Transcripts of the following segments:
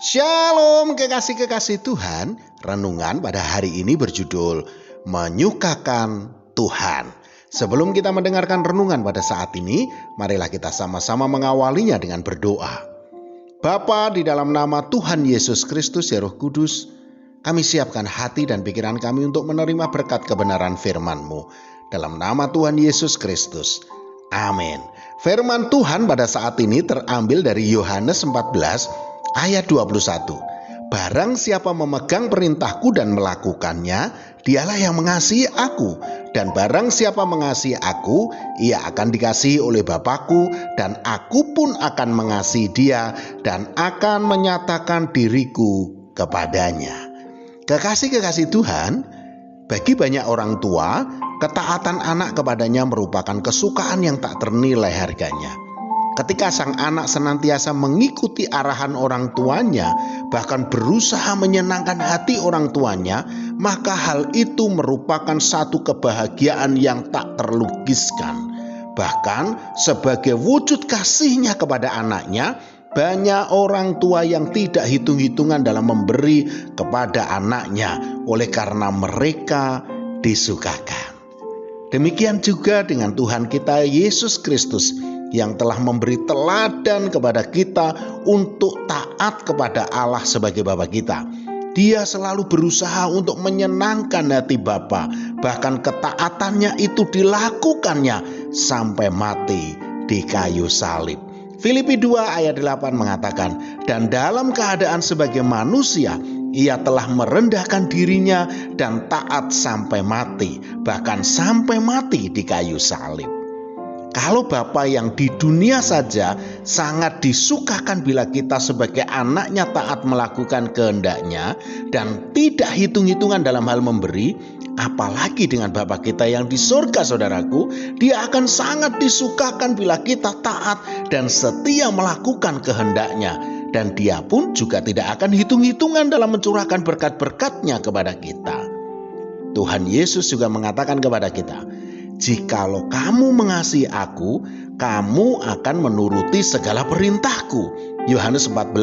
Shalom kekasih-kekasih Tuhan. Renungan pada hari ini berjudul Menyukakan Tuhan. Sebelum kita mendengarkan renungan pada saat ini, marilah kita sama-sama mengawalinya dengan berdoa. Bapa, di dalam nama Tuhan Yesus Kristus ya Roh Kudus, kami siapkan hati dan pikiran kami untuk menerima berkat kebenaran firman-Mu. Dalam nama Tuhan Yesus Kristus. Amin. Firman Tuhan pada saat ini terambil dari Yohanes 14 ayat 21. Barang siapa memegang perintahku dan melakukannya, dialah yang mengasihi aku. Dan barang siapa mengasihi aku, ia akan dikasihi oleh Bapa-Ku, dan aku pun akan mengasihi dia dan akan menyatakan diriku kepadanya. Kekasih-kekasih Tuhan, bagi banyak orang tua, ketaatan anak kepadanya merupakan kesukaan yang tak ternilai harganya. Ketika sang anak senantiasa mengikuti arahan orang tuanya, bahkan berusaha menyenangkan hati orang tuanya, maka hal itu merupakan satu kebahagiaan yang tak terlukiskan. Bahkan sebagai wujud kasihnya kepada anaknya, banyak orang tua yang tidak hitung-hitungan dalam memberi kepada anaknya oleh karena mereka disukakan. Demikian juga dengan Tuhan kita Yesus Kristus yang telah memberi teladan kepada kita untuk taat kepada Allah sebagai Bapa kita. Dia selalu berusaha untuk menyenangkan hati Bapa, bahkan ketaatannya itu dilakukannya sampai mati di kayu salib. Filipi 2 ayat 8 mengatakan, dan dalam keadaan sebagai manusia, ia telah merendahkan dirinya dan taat sampai mati, bahkan sampai mati di kayu salib. Kalau Bapa yang di dunia saja sangat disukakan bila kita sebagai anaknya taat melakukan kehendaknya dan tidak hitung-hitungan dalam hal memberi, apalagi dengan Bapa kita yang di surga, saudaraku, dia akan sangat disukakan bila kita taat dan setia melakukan kehendaknya. Dan dia pun juga tidak akan hitung-hitungan dalam mencurahkan berkat-berkatnya kepada kita. Tuhan Yesus juga mengatakan kepada kita, jikalau kamu mengasihi aku, kamu akan menuruti segala perintahku. Yohanes 14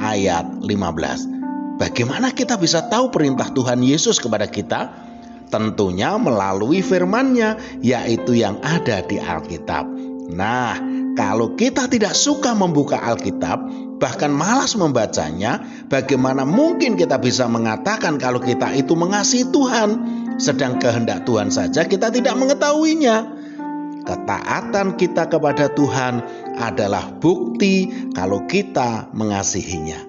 ayat 15. Bagaimana kita bisa tahu perintah Tuhan Yesus kepada kita? Tentunya melalui firman-Nya, yaitu yang ada di Alkitab. Nah, kalau kita tidak suka membuka Alkitab, bahkan malas membacanya, bagaimana mungkin kita bisa mengatakan kalau kita itu mengasihi Tuhan, sedang kehendak Tuhan saja kita tidak mengetahuinya. Ketaatan kita kepada Tuhan adalah bukti kalau kita mengasihinya.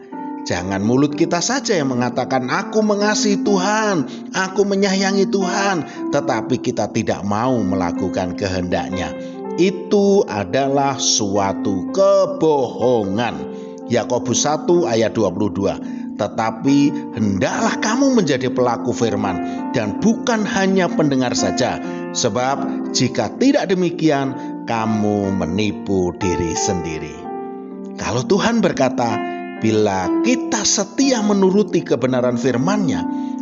Jangan mulut kita saja yang mengatakan aku mengasihi Tuhan, aku menyayangi Tuhan, tetapi kita tidak mau melakukan kehendak-Nya. Itu adalah suatu kebohongan. Yakobus 1 ayat 22. Tetapi hendaklah kamu menjadi pelaku firman dan bukan hanya pendengar saja, sebab jika tidak demikian kamu menipu diri sendiri. Kalau Tuhan berkata, bila kita setia menuruti kebenaran firman-Nya,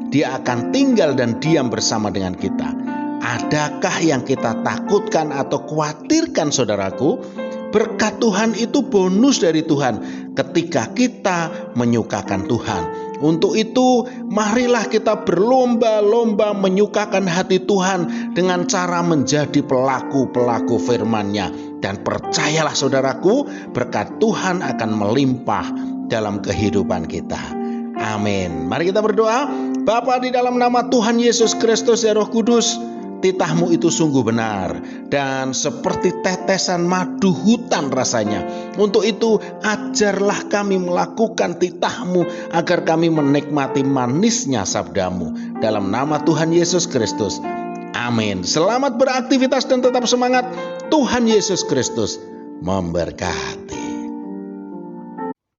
Dia akan tinggal dan diam bersama dengan kita. Adakah yang kita takutkan atau khawatirkan, saudaraku? Berkat Tuhan itu bonus dari Tuhan ketika kita menyukakan Tuhan. Untuk itu, marilah kita berlomba-lomba menyukakan hati Tuhan dengan cara menjadi pelaku-pelaku firman-Nya. Dan percayalah saudaraku, berkat Tuhan akan melimpah dalam kehidupan kita. Amin. Mari kita berdoa. Bapa, di dalam nama Tuhan Yesus Kristus ya Roh Kudus, titah-Mu itu sungguh benar dan seperti tetesan madu hutan rasanya. Untuk itu ajarlah kami melakukan titah-Mu agar kami menikmati manisnya sabda-Mu. Dalam nama Tuhan Yesus Kristus. Amin. Selamat beraktivitas dan tetap semangat. Tuhan Yesus Kristus memberkati.